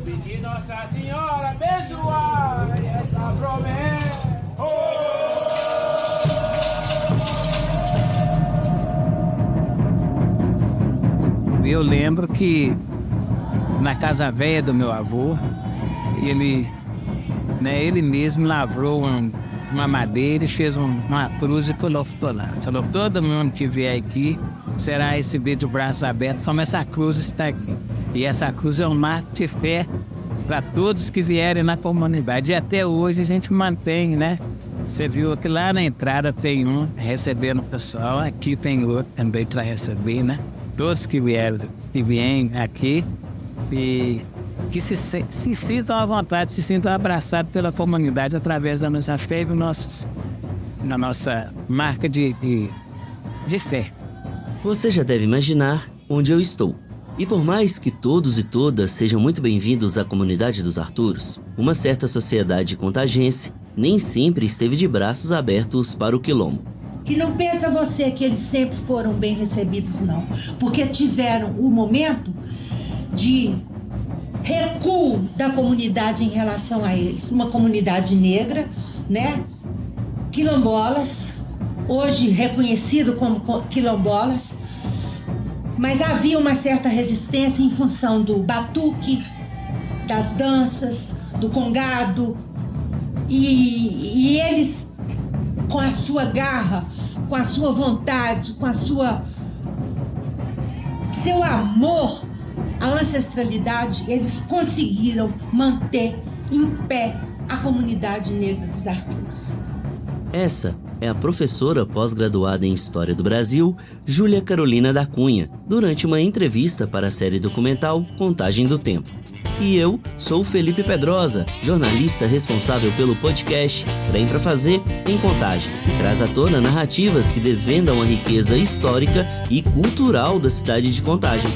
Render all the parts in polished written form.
pedir Nossa Senhora abençoar essa promessa. Eu lembro que na casa velha do meu avô, ele mesmo lavrou uma madeira e fez uma cruz e colocou lá. Falou, todo mundo que vier aqui será recebido de braços abertos, como essa cruz está aqui. E essa cruz é um marco de fé para todos que vierem na comunidade. E até hoje a gente mantém, né? Você viu que lá na entrada tem um recebendo o pessoal, aqui tem outro também para receber, né? Todos que vêm aqui e que se sintam à vontade, se sintam abraçados pela comunidade através da nossa fé e da nossa marca de fé. Você já deve imaginar onde eu estou. E por mais que todos e todas sejam muito bem-vindos à comunidade dos Arturos, uma certa sociedade contagense nem sempre esteve de braços abertos para o quilombo. E não pensa você que eles sempre foram bem recebidos, não. Porque tiveram um momento de recuo da comunidade em relação a eles. Uma comunidade negra, né? Quilombolas, hoje reconhecido como quilombolas. Mas havia uma certa resistência em função do batuque, das danças, do congado. E eles, com a sua garra, com a sua vontade, com seu amor à ancestralidade, eles conseguiram manter em pé a comunidade negra dos Arturos. Essa é a professora pós-graduada em História do Brasil, Júlia Carolina da Cunha, durante uma entrevista para a série documental Contagem do Tempo. E eu sou Felipe Pedrosa, jornalista responsável pelo podcast Trem pra Fazer em Contagem, que traz à tona narrativas que desvendam a riqueza histórica e cultural da cidade de Contagem.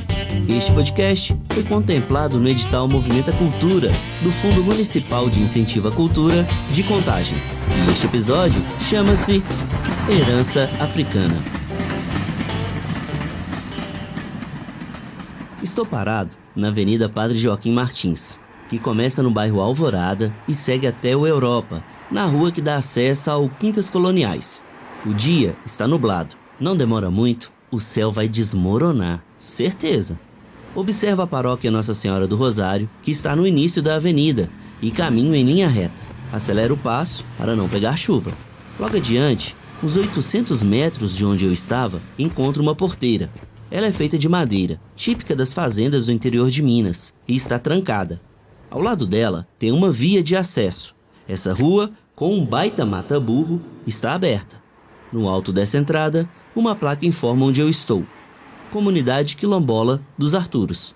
Este podcast foi contemplado no edital Movimenta Cultura, do Fundo Municipal de Incentivo à Cultura de Contagem. E este episódio chama-se Herança Africana. Estou parado na Avenida Padre Joaquim Martins, que começa no bairro Alvorada e segue até o Europa, na rua que dá acesso ao Quintas Coloniais. O dia está nublado. Não demora muito, o céu vai desmoronar, certeza. Observa a paróquia Nossa Senhora do Rosário, que está no início da avenida, e caminho em linha reta. Acelera o passo para não pegar chuva. Logo adiante, uns 800 metros de onde eu estava, encontro uma porteira. Ela é feita de madeira, típica das fazendas do interior de Minas, e está trancada. Ao lado dela, tem uma via de acesso. Essa rua, com um baita mata-burro, está aberta. No alto dessa entrada, uma placa informa onde eu estou. Comunidade Quilombola dos Arturos.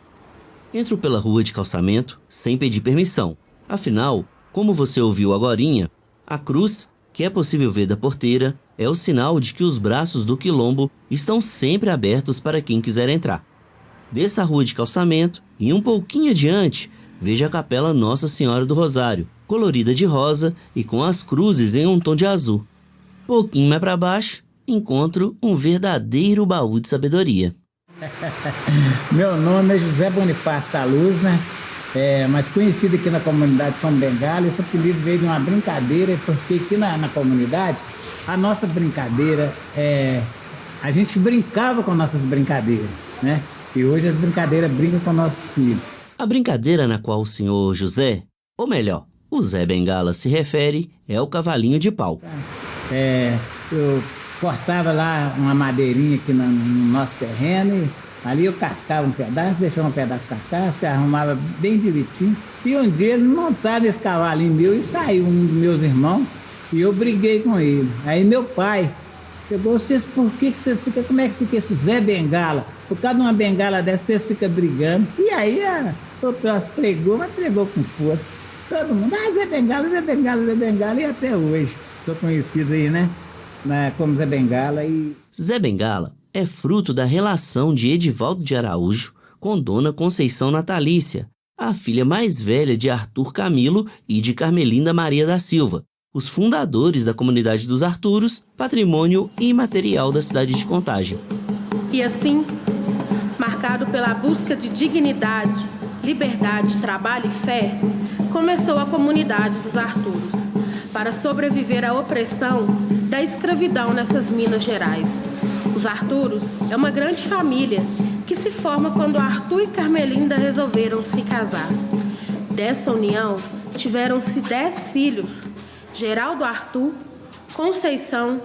Entro pela rua de calçamento sem pedir permissão. Afinal, como você ouviu agorinha, a cruz, que é possível ver da porteira, é o sinal de que os braços do quilombo estão sempre abertos para quem quiser entrar. Desça a rua de calçamento e um pouquinho adiante, veja a Capela Nossa Senhora do Rosário, colorida de rosa e com as cruzes em um tom de azul. Pouquinho mais para baixo, encontro um verdadeiro baú de sabedoria. Meu nome é José Bonifácio da Luz, né? Mas conhecido aqui na comunidade como Bengala. Esse apelido veio de uma brincadeira, porque aqui na comunidade, a nossa brincadeira, a gente brincava com nossas brincadeiras, né? E hoje as brincadeiras brincam com nossos filhos. A brincadeira na qual o senhor José, ou melhor, o Zé Bengala se refere, é o cavalinho de pau. Eu cortava lá uma madeirinha aqui no nosso terreno e ali eu cascava um pedaço, deixava um pedaço cascado, arrumava bem direitinho. E um dia ele montaram esse cavalinho meu e saiu um dos meus irmãos e eu briguei com ele. Aí meu pai pegou, vocês, por que você fica, como é que fica esse Zé Bengala? Por causa de uma bengala dessa, vocês ficam brigando. E aí o próximo pregou, mas pregou com força. Todo mundo, Zé Bengala, Zé Bengala, Zé Bengala, e até hoje sou conhecido aí, né? Como Zé Bengala. Zé Bengala é fruto da relação de Edivaldo de Araújo com Dona Conceição Natalícia, a filha mais velha de Arthur Camilo e de Carmelinda Maria da Silva, os fundadores da comunidade dos Arturos, patrimônio imaterial da cidade de Contagem. E assim, marcado pela busca de dignidade, liberdade, trabalho e fé, começou a comunidade dos Arturos, para sobreviver à opressão da escravidão nessas Minas Gerais. Os Arturos é uma grande família que se forma quando Arthur e Carmelinda resolveram se casar. Dessa união, tiveram-se 10 filhos: Geraldo Arthur, Conceição,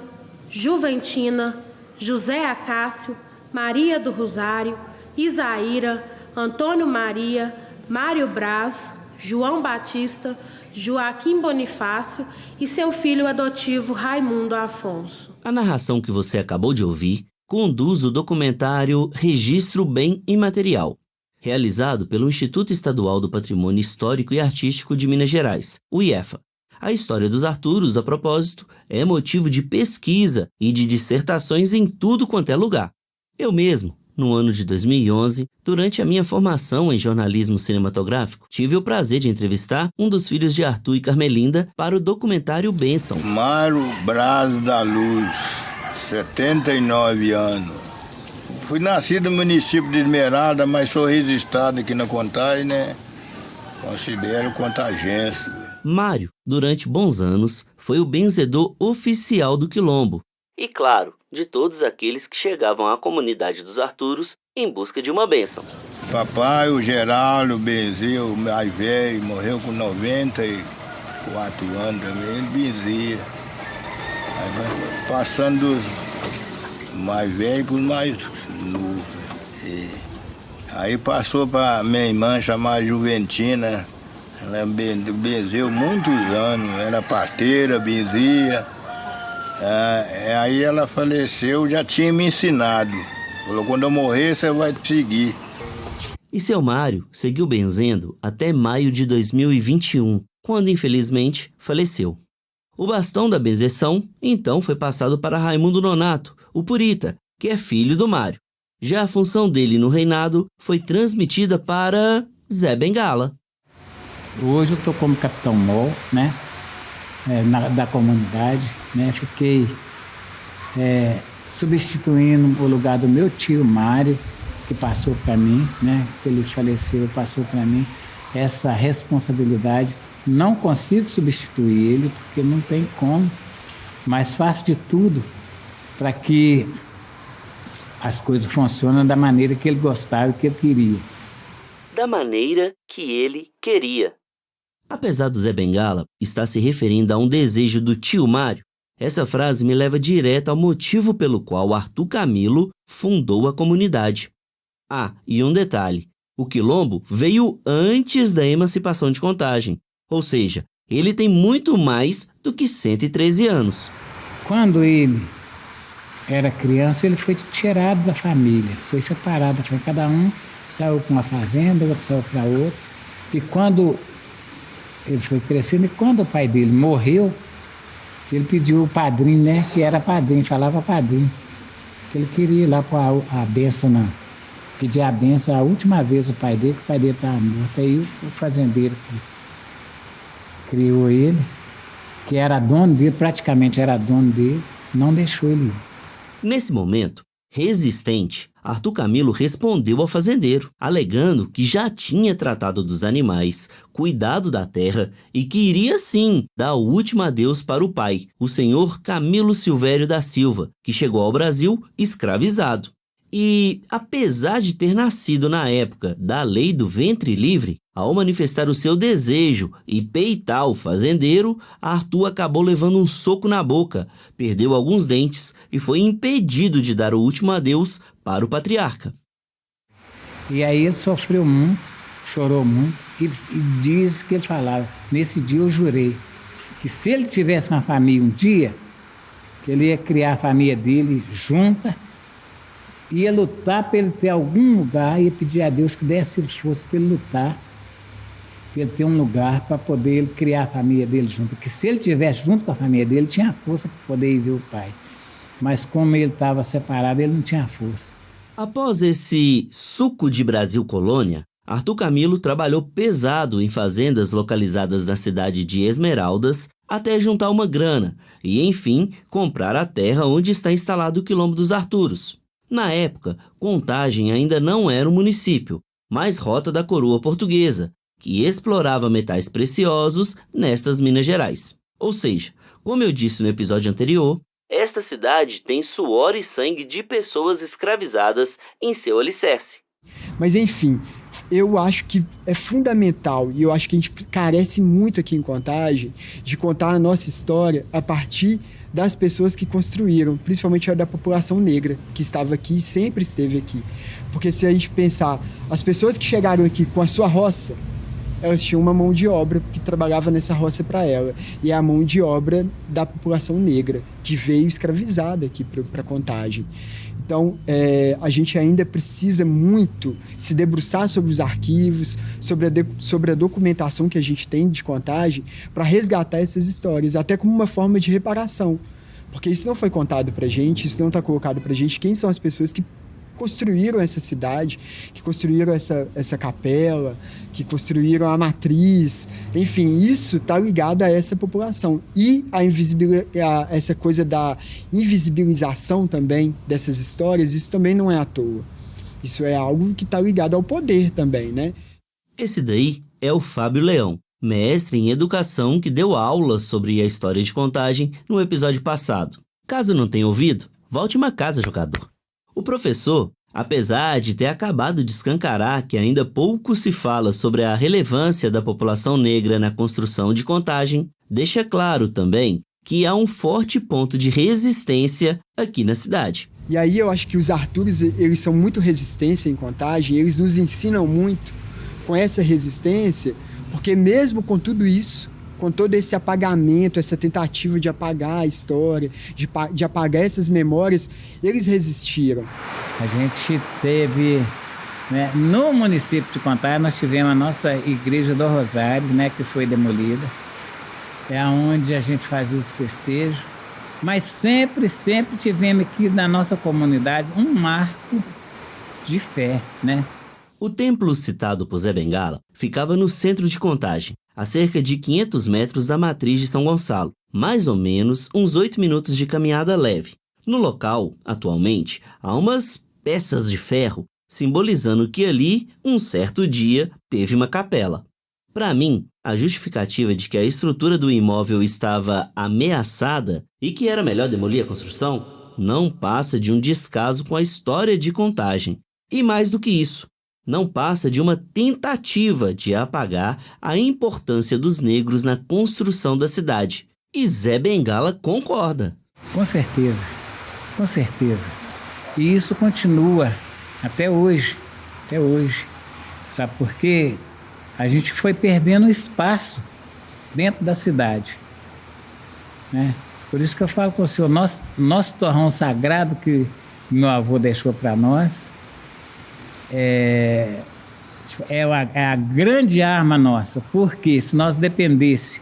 Juventina, José Acácio, Maria do Rosário, Isaíra, Antônio Maria, Mário Braz, João Batista, Joaquim Bonifácio e seu filho adotivo Raimundo Afonso. A narração que você acabou de ouvir conduz o documentário Registro Bem Imaterial, realizado pelo Instituto Estadual do Patrimônio Histórico e Artístico de Minas Gerais, o IEFA. A história dos Arturos, a propósito, é motivo de pesquisa e de dissertações em tudo quanto é lugar. Eu mesmo, no ano de 2011, durante a minha formação em jornalismo cinematográfico, tive o prazer de entrevistar um dos filhos de Arthur e Carmelinda para o documentário Bênção. Mário Braz da Luz, 79 anos. Fui nascido no município de Esmeralda, mas sou registrado aqui na Contagem, né? Considero contagência. Mário, durante bons anos, foi o benzedor oficial do Quilombo. E, claro, de todos aqueles que chegavam à comunidade dos Arturos em busca de uma bênção. Papai, o Geraldo, benzeu, o mais velho, morreu com 94 anos também, ele benzia. Aí vai passando dos mais velhos para os mais novos. Aí passou para minha irmã chamada Juventina. Ela benzeu muitos anos, era parteira, benzia. Aí ela faleceu, já tinha me ensinado. Falou, quando eu morrer, você vai seguir. E seu Mário seguiu benzendo até maio de 2021, quando infelizmente faleceu. O bastão da benzeção, então, foi passado para Raimundo Nonato, o Purita, que é filho do Mário. Já a função dele no reinado foi transmitida para Zé Bengala. Hoje eu estou como capitão-mor, né? Da comunidade, né? Fiquei substituindo o lugar do meu tio Mário, que passou para mim, né? Ele faleceu, passou para mim essa responsabilidade. Não consigo substituir ele, porque não tem como, mas faço de tudo para que as coisas funcionem da maneira que ele gostava e que ele queria. Da maneira que ele queria. Apesar do Zé Bengala estar se referindo a um desejo do tio Mário, essa frase me leva direto ao motivo pelo qual Arthur Camilo fundou a comunidade. Ah, e um detalhe, o Quilombo veio antes da emancipação de Contagem, ou seja, ele tem muito mais do que 113 anos. Quando ele era criança, ele foi tirado da família, foi separado, cada um saiu para uma fazenda, outro saiu para outra, e quando ele foi crescendo, e quando o pai dele morreu, ele pediu o padrinho, né, que era padrinho, falava padrinho, que ele queria ir lá para a benção, pedir a benção a última vez o pai dele estava morto. Aí o fazendeiro que criou ele, que era dono dele, praticamente era dono dele, não deixou ele ir. Nesse momento, resistente, Arthur Camilo respondeu ao fazendeiro, alegando que já tinha tratado dos animais, cuidado da terra e que iria sim dar o último adeus para o pai, o senhor Camilo Silvério da Silva, que chegou ao Brasil escravizado. E, apesar de ter nascido na época da lei do ventre livre, ao manifestar o seu desejo e peitar o fazendeiro, Arthur acabou levando um soco na boca, perdeu alguns dentes e foi impedido de dar o último adeus para o patriarca. E aí ele sofreu muito, chorou muito e diz que ele falava, nesse dia eu jurei que se ele tivesse uma família um dia, que ele ia criar a família dele junta, ia lutar para ele ter algum lugar, ia pedir a Deus que desse força para ele lutar, para ele ter um lugar para poder ele criar a família dele junto. Porque se ele estivesse junto com a família dele, tinha força para poder ir ver o pai. Mas como ele estava separado, ele não tinha força. Após esse suco de Brasil Colônia, Arthur Camilo trabalhou pesado em fazendas localizadas na cidade de Esmeraldas até juntar uma grana e, enfim, comprar a terra onde está instalado o Quilombo dos Arturos. Na época, Contagem ainda não era um município, mas rota da coroa portuguesa, que explorava metais preciosos nestas Minas Gerais. Ou seja, como eu disse no episódio anterior, esta cidade tem suor e sangue de pessoas escravizadas em seu alicerce. Mas enfim, eu acho que é fundamental, e eu acho que a gente carece muito aqui em Contagem, de contar a nossa história a partir das pessoas que construíram, principalmente a da população negra, que estava aqui e sempre esteve aqui. Porque se a gente pensar, as pessoas que chegaram aqui com a sua roça, elas tinham uma mão de obra que trabalhava nessa roça para ela. E é a mão de obra da população negra, que veio escravizada aqui para Contagem. Então, a gente ainda precisa muito se debruçar sobre os arquivos, sobre a documentação que a gente tem de Contagem, para resgatar essas histórias, até como uma forma de reparação. Porque isso não foi contado para a gente, isso não está colocado para a gente. Quem são as pessoas que construíram essa cidade, que construíram essa capela, que construíram a matriz, enfim, isso está ligado a essa população. E essa coisa da invisibilização também dessas histórias, isso também não é à toa. Isso é algo que está ligado ao poder também, né? Esse daí é o Fábio Leão, mestre em educação que deu aulas sobre a história de Contagem no episódio passado. Caso não tenha ouvido, volte uma casa, jogador. O professor, apesar de ter acabado de escancarar que ainda pouco se fala sobre a relevância da população negra na construção de Contagem, deixa claro também que há um forte ponto de resistência aqui na cidade. E aí eu acho que os Arturos, eles são muito resistência em Contagem, eles nos ensinam muito com essa resistência, porque mesmo com tudo isso, com todo esse apagamento, essa tentativa de apagar a história, de apagar essas memórias, eles resistiram. A gente teve, né, no município de Contagem, nós tivemos a nossa igreja do Rosário, né, que foi demolida. É onde a gente fazia os festejos. Mas sempre tivemos aqui na nossa comunidade um marco de fé, né? O templo citado por Zé Bengala ficava no centro de Contagem, a cerca de 500 metros da matriz de São Gonçalo, mais ou menos uns 8 minutos de caminhada leve. No local, atualmente, há umas peças de ferro, simbolizando que ali, um certo dia, teve uma capela. Para mim, a justificativa de que a estrutura do imóvel estava ameaçada e que era melhor demolir a construção não passa de um descaso com a história de Contagem. E mais do que isso, não passa de uma tentativa de apagar a importância dos negros na construção da cidade. E Zé Bengala concorda. Com certeza, com certeza. E isso continua até hoje. Sabe por quê? A gente foi perdendo espaço dentro da cidade, né? Por isso que eu falo com você, o nosso torrão sagrado que meu avô deixou para nós é a grande arma nossa. Porque se nós dependesse,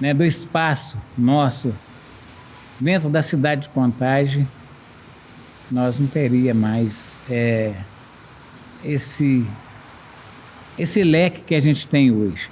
né, do espaço nosso dentro da cidade de Contagem, nós não teria mais esse leque que a gente tem hoje,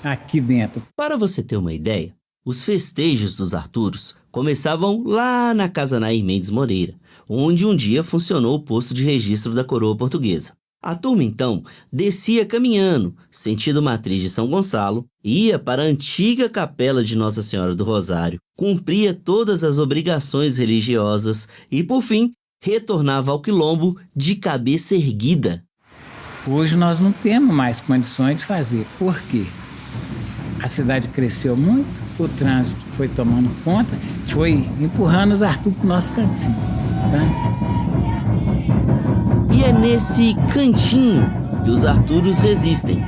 aqui dentro. Para você ter uma ideia, os festejos dos Arturos começavam lá na Casa Nair Mendes Moreira, onde um dia funcionou o posto de registro da coroa portuguesa. A turma, então, descia caminhando, sentido matriz de São Gonçalo, ia para a antiga capela de Nossa Senhora do Rosário, cumpria todas as obrigações religiosas e, por fim, retornava ao quilombo de cabeça erguida. Hoje nós não temos mais condições de fazer. Por quê? A cidade cresceu muito, o trânsito foi tomando conta, foi empurrando os Arturos para o nosso cantinho, sabe? E é nesse cantinho que os Arturos resistem.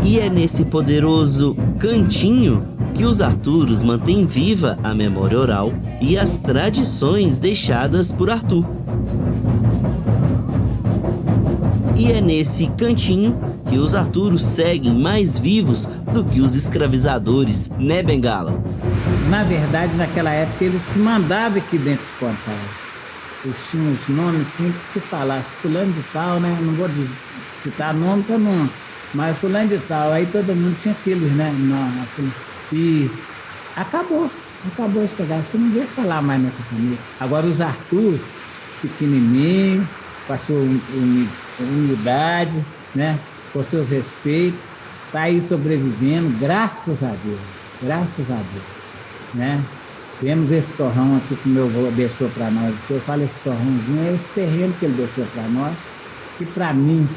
E é nesse poderoso cantinho que os Arturos mantêm viva a memória oral e as tradições deixadas por Artur. E é nesse cantinho que os Arturos seguem mais vivos do que os escravizadores, né, Bengala? Na verdade, naquela época, eles que mandavam aqui dentro de Contagem. Eles tinham os nomes assim, que se falasse fulano de tal, né? Não vou citar nome para não, mas fulano de tal. Aí todo mundo tinha aqueles, né? E acabou esse pedaço. Você não veio falar mais nessa família. Agora, os Arturos, pequenininho, com a sua humildade, né? Com seus respeitos, está aí sobrevivendo, graças a Deus, né? Temos esse torrão aqui que o meu avô deixou para nós, que eu falo esse torrãozinho, é esse terreno que ele deixou para nós, que para mim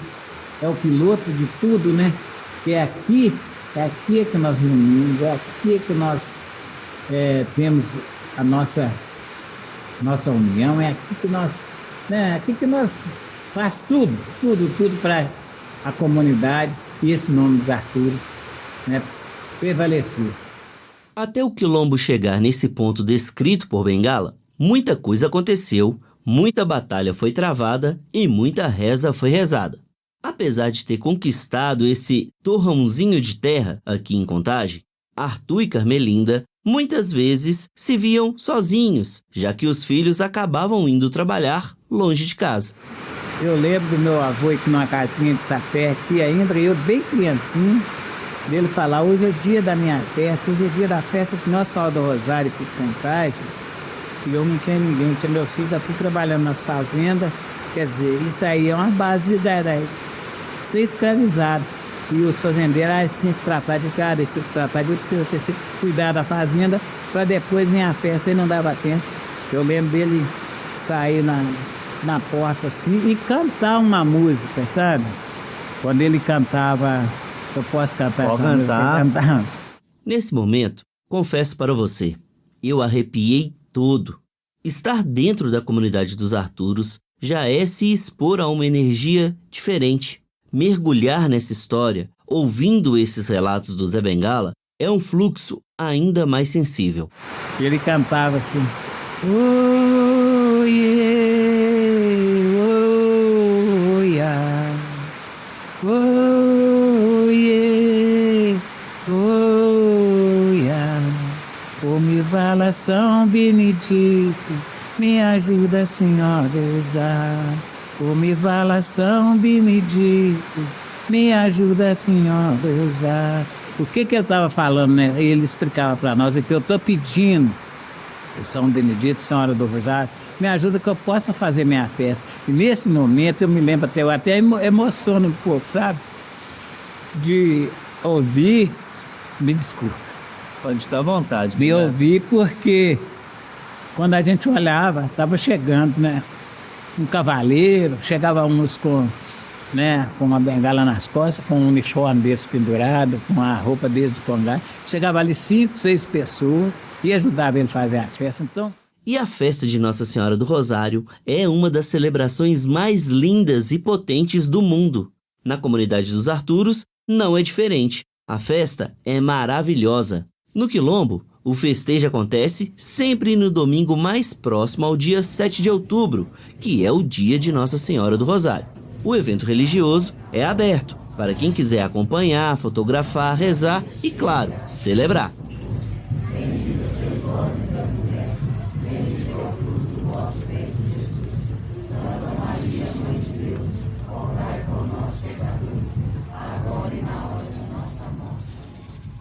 é o piloto de tudo, né? Que é aqui que nós reunimos, é aqui que nós temos a nossa união, é aqui que nós, né? Aqui que nós faz tudo para a comunidade e esse nome dos Arturos, né, prevalecer. Até o quilombo chegar nesse ponto descrito por Bengala, muita coisa aconteceu, muita batalha foi travada e muita reza foi rezada. Apesar de ter conquistado esse torrãozinho de terra aqui em Contagem, Arthur e Carmelinda muitas vezes se viam sozinhos, já que os filhos acabavam indo trabalhar longe de casa. Eu lembro do meu avô aqui numa casinha de sapé aqui ainda, eu bem criancinha, dele falar, hoje é o dia da minha festa, hoje é o dia da festa que Nossa Senhora do Rosário aqui em Contagem, e eu não tinha ninguém, tinha meus filhos aqui trabalhando nas fazendas, quer dizer, isso aí é uma base de ideia, ser escravizado. E os fazendeiros tinham que tratar de cada, eles tinham que tratar de ter cuidar da fazenda, para depois vir a festa e não dava tempo. Eu lembro dele sair na porta assim e cantar uma música, sabe? Quando ele cantava, eu posso cantar? Pode cantar. Nesse momento, confesso para você, eu arrepiei todo. Estar dentro da comunidade dos Arturos já é se expor a uma energia diferente. Mergulhar nessa história, ouvindo esses relatos do Zé Bengala, é um fluxo ainda mais sensível. Ele cantava assim, oh, yeah, oh, yeah, oh, yeah, oh, yeah. Oh, me vala São Benedito, me ajuda, Senhor Deus. Oh, me vala São Benedito, me ajuda, Senhor Deus. O que ele estava falando, né? Ele explicava para nós, é que eu estou pedindo, São Benedito, Senhora do Rosário, me ajuda que eu possa fazer minha festa. E nesse momento, eu me lembro até emociono um pouco, sabe? De ouvir, me desculpa. Pode estar à vontade. De ouvir, porque quando a gente olhava, estava chegando, né? Um cavaleiro, chegava uns com uma bengala nas costas, com um uniforme desse pendurado, com uma roupa desse de tongá. Chegava ali 5, 6 pessoas e ajudava ele a fazer a festa. Então... E a festa de Nossa Senhora do Rosário é uma das celebrações mais lindas e potentes do mundo. Na comunidade dos Arturos não é diferente. A festa é maravilhosa. No Quilombo, o festejo acontece sempre no domingo mais próximo ao dia 7 de outubro, que é o dia de Nossa Senhora do Rosário. O evento religioso é aberto para quem quiser acompanhar, fotografar, rezar e, claro, celebrar.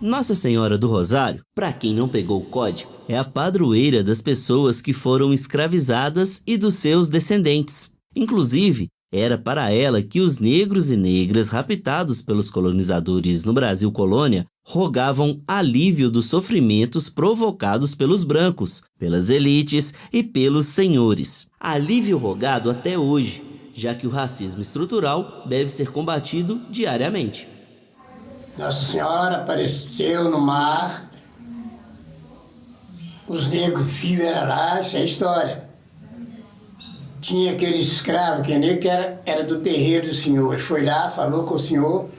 Nossa Senhora do Rosário, para quem não pegou o código, é a padroeira das pessoas que foram escravizadas e dos seus descendentes. Inclusive, era para ela que os negros e negras raptados pelos colonizadores no Brasil colônia rogavam alívio dos sofrimentos provocados pelos brancos, pelas elites e pelos senhores. Alívio rogado até hoje, já que o racismo estrutural deve ser combatido diariamente. Nossa Senhora apareceu no mar, os negros viram lá, essa é a história. Tinha aquele escravo, que é negro, que era do terreiro do senhor. Foi lá, falou com o senhor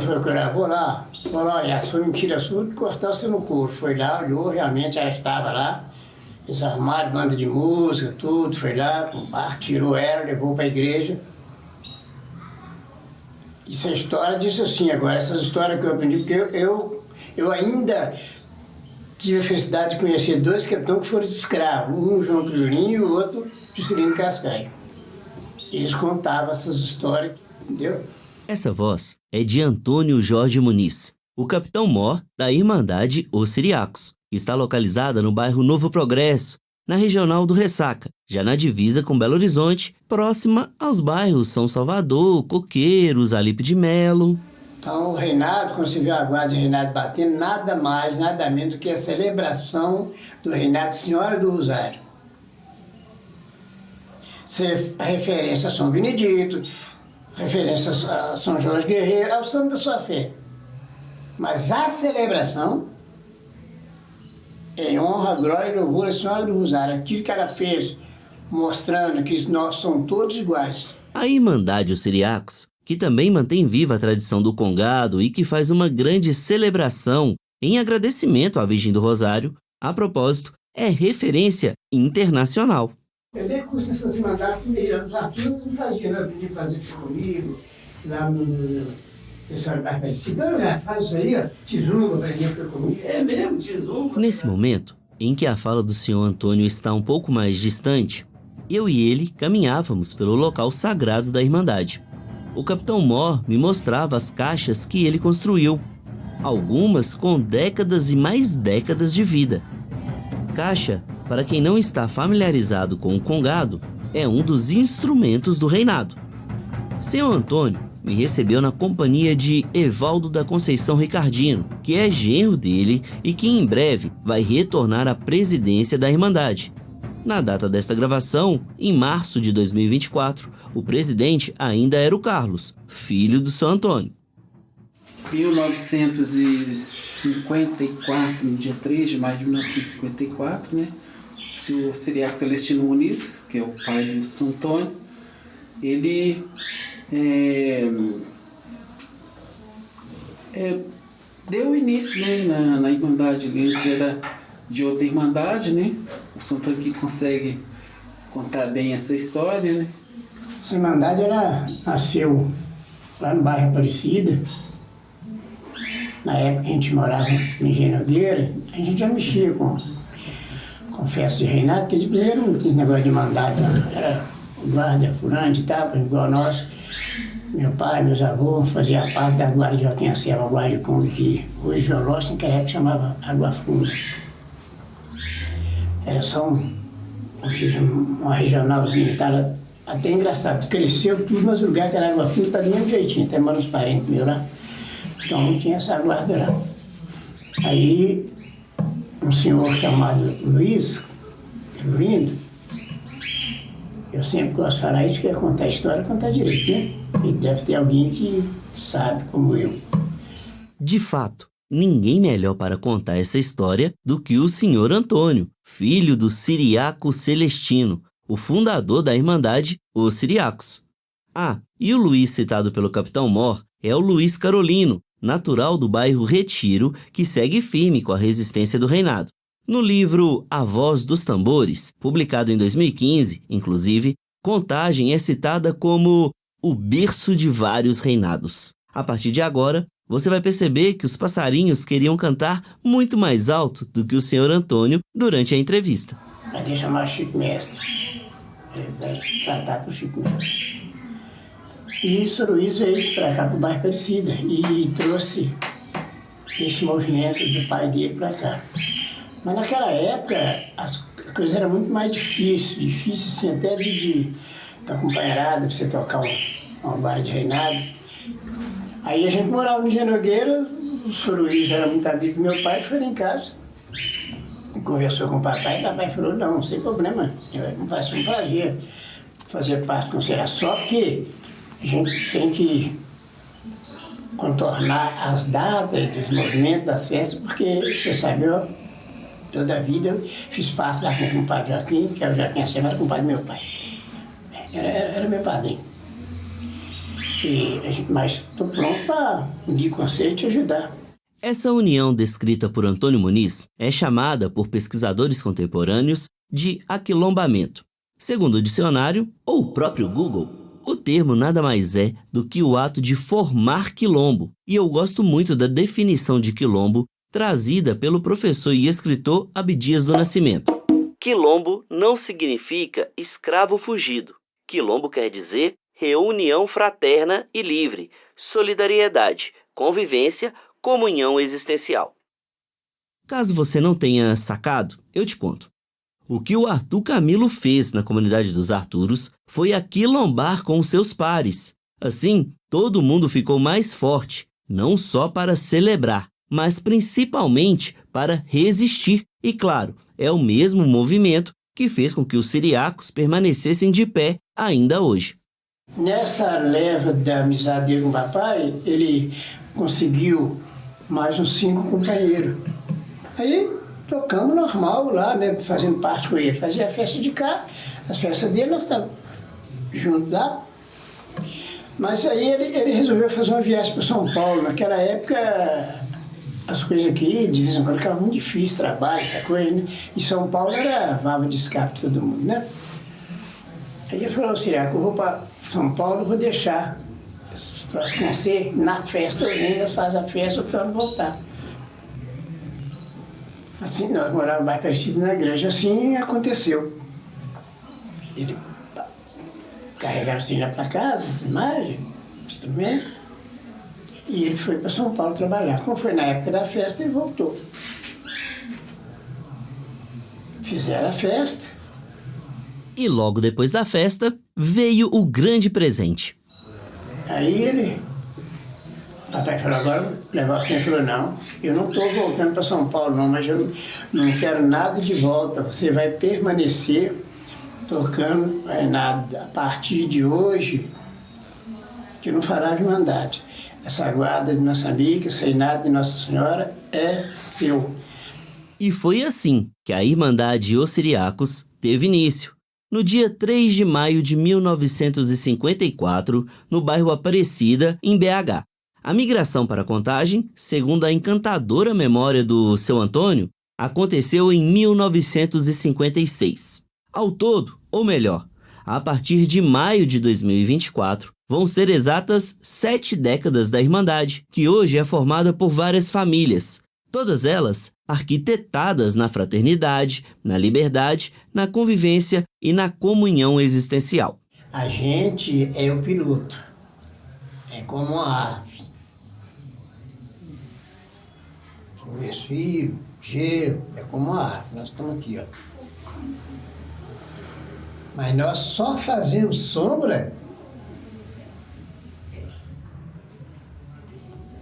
foi lá, vou lá, olha, foi mentira sua de cortar você no couro. Foi lá, olhou, realmente ela estava lá, eles armaram banda de música, tudo, foi lá, com o barco, tirou ela, levou para a igreja. Essa história diz assim, agora, essas histórias que eu aprendi, porque eu ainda tive a felicidade de conhecer 2 capitães que foram escravos, um João Crioulinho e o outro Juscelino Cascaio. Eles contavam essas histórias, entendeu? Essa voz é de Antônio Jorge Muniz, o capitão-mor da Irmandade Os Siriacos, que está localizada no bairro Novo Progresso, na regional do Ressaca, já na divisa com Belo Horizonte, próxima aos bairros São Salvador, Coqueiros, Alipe de Melo. Então, o reinado, quando você vê a guarda de reinado batendo, nada mais, nada menos do que a celebração do reinado de Senhora do Rosário. A referência a São Benedito, referência a São Jorge Guerreiro, ao santo da sua fé. Mas a celebração é em honra, glória e louvor à Senhora do Rosário. Aquilo que ela fez, mostrando que nós somos todos iguais. A Irmandade Os Siriacos, que também mantém viva a tradição do congado e que faz uma grande celebração em agradecimento à Virgem do Rosário, a propósito, é referência internacional. Eu dei curso nessas irmandades primeiros anos aqui, eu não fazia, não aprendi a fazer comigo, lá no pessoal do bairro Aparecido. Não, faz isso aí, ó, tizungo, aprendi a ficar comigo. É mesmo, tizungo. Nesse momento, em que a fala do senhor Antônio está um pouco mais distante, eu e ele caminhávamos pelo local sagrado da Irmandade. O capitão Mor me mostrava as caixas que ele construiu, algumas com décadas e mais décadas de vida. Caixa, para quem não está familiarizado com o congado, é um dos instrumentos do reinado. Senhor Antônio me recebeu na companhia de Evaldo da Conceição Ricardino, que é genro dele e que em breve vai retornar à presidência da Irmandade. Na data desta gravação, em março de 2024, o presidente ainda era o Carlos, filho do São Antônio. 1954, no dia 3 de maio de 1954, né? O senhor Siriaco Celestino Muniz, que é o pai do São Antônio, ele deu início, né, na Irmandade. Ele antes era de outra Irmandade, né? O São Antônio que consegue contar bem essa história, né? Essa Irmandade nasceu lá no bairro Aparecida. Na época a gente morava em Genogueira, a gente já mexia com festa de reinado, porque de primeiro não tinha esse negócio de mandado, era guarda furante e tal, igual nós. Meu pai, meus avôs faziam parte da guarda de Joaquim Acerva, a guarda de fundo, que hoje Jolós, naquela época chamava Água Funda. Era só uma regionalzinha, tá? Até engraçado, cresceu tudo, mas o lugar que era Água Funda tá do mesmo jeitinho, até mora os parentes meus lá. Então não tinha essa guarda lá. Aí um senhor chamado Luiz, Lindo, eu sempre gosto de falar isso, que é contar a história, contar direito, né? E deve ter alguém que sabe como eu. De fato, ninguém melhor para contar essa história do que o senhor Antônio, filho do Siriaco Celestino, o fundador da Irmandade Os Siriacos. Ah, e o Luiz citado pelo capitão Mor é o Luiz Carolino, natural do bairro Retiro, que segue firme com a resistência do reinado. No livro A Voz dos Tambores, publicado em 2015, inclusive, Contagem é citada como o berço de vários reinados. A partir de agora, você vai perceber que os passarinhos queriam cantar muito mais alto do que o senhor Antônio durante a entrevista. Mandei chamar Chico Mestre. Ele vai tratar com o Chico Mestre. E o Sr. Luiz veio para cá, para o bairro Aparecida, e trouxe esse movimento do pai dele para cá. Mas naquela época, as coisas eram muito mais difícil assim, até de acompanharada, para você tocar uma guarda de reinado. Aí a gente morava em Genogueira, o Sr. Luiz era muito amigo do meu pai, foi lá em casa. Conversou com o papai, e o papai falou, não sem problema, vai ser um prazer fazer parte com você. Só que a gente tem que contornar as datas dos movimentos, das festas, porque você sabe, eu toda a vida eu fiz parte lá com o compadre Joaquim, que era o Joaquim Acerva, era o compadre do meu pai. Era meu padrinho. Mas estou pronto para unir conselho e te ajudar. Essa união descrita por Antônio Muniz é chamada por pesquisadores contemporâneos de aquilombamento. Segundo o dicionário, ou o próprio Google, o termo nada mais é do que o ato de formar quilombo. E eu gosto muito da definição de quilombo trazida pelo professor e escritor Abdias do Nascimento. Quilombo não significa escravo fugido. Quilombo quer dizer reunião fraterna e livre, solidariedade, convivência, comunhão existencial. Caso você não tenha sacado, eu te conto. O que o Arthur Camilo fez na comunidade dos Arturos foi aquilombar com seus pares. Assim, todo mundo ficou mais forte, não só para celebrar, mas principalmente para resistir. E claro, é o mesmo movimento que fez com que os siriacos permanecessem de pé ainda hoje. Nessa leva da amizade dele com o papai, ele conseguiu mais uns 5 companheiros. Aí tocamos normal lá, né, fazendo parte com ele. Fazia a festa de cá, as festas dele nós estávamos juntos lá. Mas aí ele resolveu fazer uma viagem para São Paulo. Naquela época, as coisas aqui, de vez em quando, ficavam muito difícil, trabalho, essa coisa, né? E São Paulo era válvula de escape para todo mundo, né? Aí ele falou assim, eu vou para São Paulo, vou deixar para conhecer na festa, eu venho, nós faz a festa para não voltar. Assim, nós morávamos mais parecido na igreja, assim aconteceu. Ele carregaram assim lá para casa, imagem, instrumento, e ele foi para São Paulo trabalhar. Como foi na época da festa, ele voltou. Fizeram a festa. E logo depois da festa, veio o grande presente. Aí papai falou, agora levar quem falou, não, eu não estou voltando para São Paulo não, mas eu não quero nada de volta, você vai permanecer tocando nada a partir de hoje, que não fará irmandade. Essa guarda de nossa amiga, sem nada de Nossa Senhora, é seu. E foi assim que a Irmandade Os Siriacos teve início. No dia 3 de maio de 1954, no bairro Aparecida, em BH. A migração para Contagem, segundo a encantadora memória do seu Antônio, aconteceu em 1956. Ao todo, ou melhor, a partir de maio de 2024, vão ser exatas 7 décadas da Irmandade, que hoje é formada por várias famílias, todas elas arquitetadas na fraternidade, na liberdade, na convivência e na comunhão existencial. A gente é o piloto, é como a ave. O respiro, gelo, é como a ave, nós estamos aqui, ó. Mas nós só fazemos sombra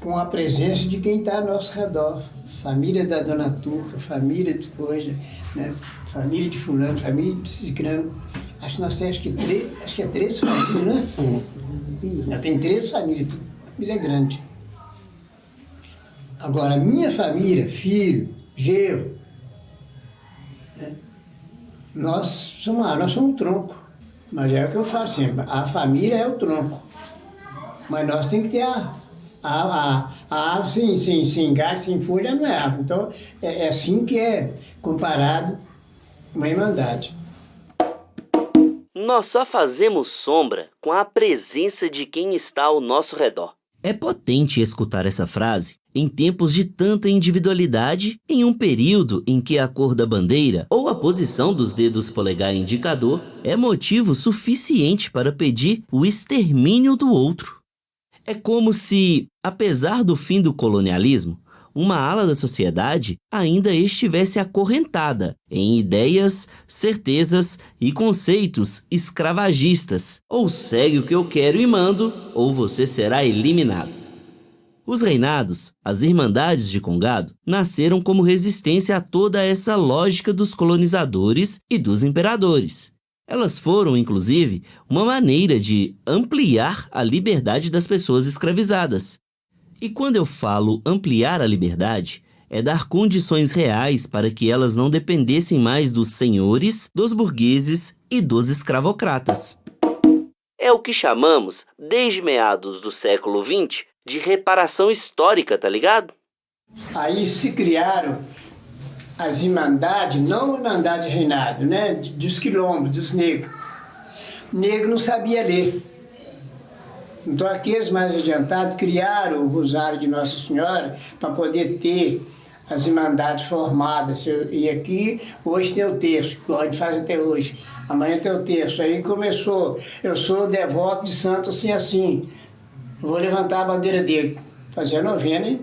com a presença de quem está ao nosso redor. Família da Dona Turca, família de hoje, né? Família de fulano, família de cicrano. Acho que nós temos acho que é 13 famílias, né? Já tem 13 famílias, família grande. Agora, minha família, filho, genro, né? Nós somos um tronco. Mas é o que eu falo sempre, a família é o tronco. Mas nós temos que ter a árvore sem galho, sem folha, não é árvore. Então, é assim que é comparado uma irmandade. Nós só fazemos sombra com a presença de quem está ao nosso redor. É potente escutar essa frase em tempos de tanta individualidade, em um período em que a cor da bandeira ou a posição dos dedos polegar e indicador é motivo suficiente para pedir o extermínio do outro. É como se, apesar do fim do colonialismo, uma ala da sociedade ainda estivesse acorrentada em ideias, certezas e conceitos escravagistas. Ou segue o que eu quero e mando, ou você será eliminado. Os reinados, as irmandades de Congado, nasceram como resistência a toda essa lógica dos colonizadores e dos imperadores. Elas foram, inclusive, uma maneira de ampliar a liberdade das pessoas escravizadas. E quando eu falo ampliar a liberdade, é dar condições reais para que elas não dependessem mais dos senhores, dos burgueses e dos escravocratas. É o que chamamos, desde meados do século XX, de reparação histórica, tá ligado? Aí se criaram as irmandades, não irmandade reinado, né? Dos quilombos, dos negros. Negro não sabia ler. Então aqueles mais adiantados criaram o Rosário de Nossa Senhora para poder ter as irmandades formadas. E aqui, hoje tem o terço, que a gente faz até hoje. Amanhã tem o terço. Aí começou, eu sou devoto de santo assim, assim. Vou levantar a bandeira dele. Fazer a novena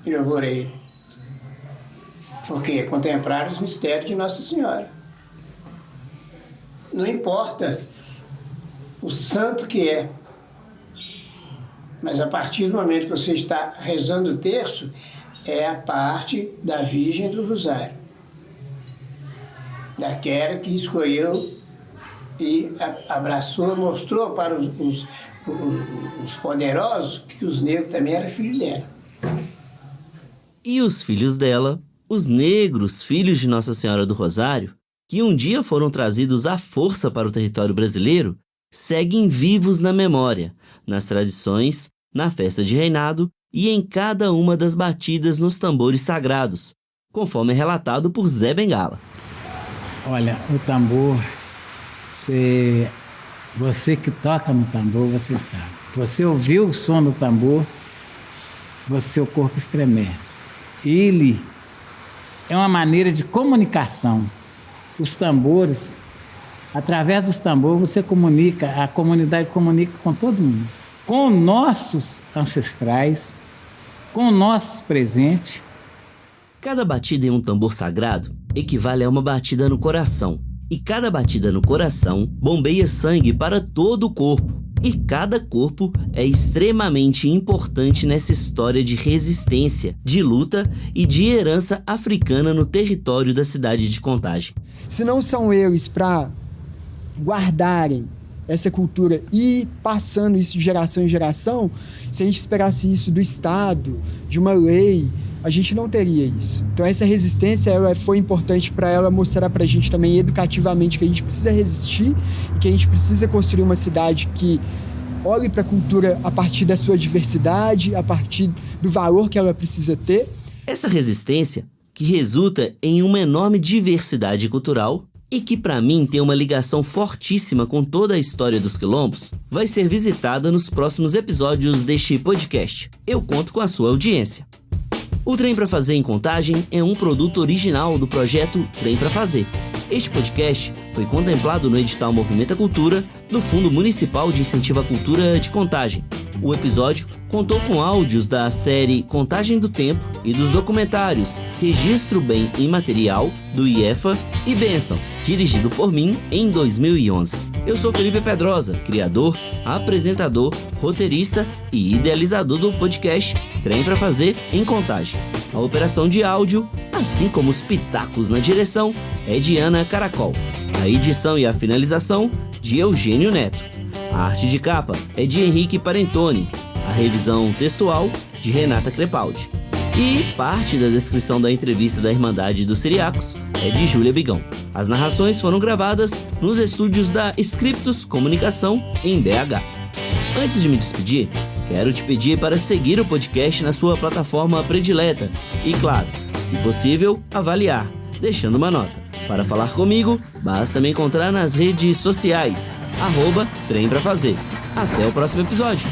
e louvor a ele. Porque contemplaram os mistérios de Nossa Senhora. não importa o santo que é, mas a partir do momento que você está rezando o terço, é a parte da Virgem do Rosário, daquela que escolheu e abraçou, mostrou para os poderosos que os negros também eram filhos dela. E os filhos dela, os negros filhos de Nossa Senhora do Rosário, que um dia foram trazidos à força para o território brasileiro, seguem vivos na memória, nas tradições, na festa de reinado e em cada uma das batidas nos tambores sagrados, conforme é relatado por Zé Bengala. Olha, o tambor, você que toca no tambor, você sabe. Você ouviu o som do tambor, seu corpo estremece. Ele é uma maneira de comunicação. Os tambores, através dos tambores, você comunica, a comunidade comunica com todo mundo. Com nossos ancestrais, com nossos presentes. Cada batida em um tambor sagrado equivale a uma batida no coração. E cada batida no coração bombeia sangue para todo o corpo. E cada corpo é extremamente importante nessa história de resistência, de luta e de herança africana no território da cidade de Contagem. Se não são eles para guardarem essa cultura e passando isso de geração em geração, se a gente esperasse isso do Estado, de uma lei, a gente não teria isso. Então essa resistência foi importante para ela mostrar para a gente também educativamente que a gente precisa resistir e que a gente precisa construir uma cidade que olhe para a cultura a partir da sua diversidade, a partir do valor que ela precisa ter. Essa resistência, que resulta em uma enorme diversidade cultural e que para mim tem uma ligação fortíssima com toda a história dos quilombos, vai ser visitada nos próximos episódios deste podcast. Eu conto com a sua audiência. O Trem pra Fazer em Contagem é um produto original do projeto Trem pra Fazer. Este podcast foi contemplado no edital Movimenta Cultura do Fundo Municipal de Incentivo à Cultura de Contagem. O episódio contou com áudios da série Contagem do Tempo e dos documentários Registro Bem Imaterial, do IEFA, e Bênção, dirigido por mim em 2011. Eu sou Felipe Pedrosa, criador, apresentador, roteirista e idealizador do podcast Trem pra Fazer em Contagem. A operação de áudio, assim como os pitacos na direção, é de Ana Caracol. A edição e a finalização, de Eugênio Neto. A arte de capa é de Henrique Parentoni. A revisão textual, de Renata Crepaldi. E parte da descrição da entrevista da Irmandade dos Siriacos é de Júlia Bigão. As narrações foram gravadas nos estúdios da Scriptus Comunicação, em BH. Antes de me despedir, quero te pedir para seguir o podcast na sua plataforma predileta e, claro, se possível, avaliar, deixando uma nota. Para falar comigo, basta me encontrar nas redes sociais, @Trem pra Fazer. Até o próximo episódio!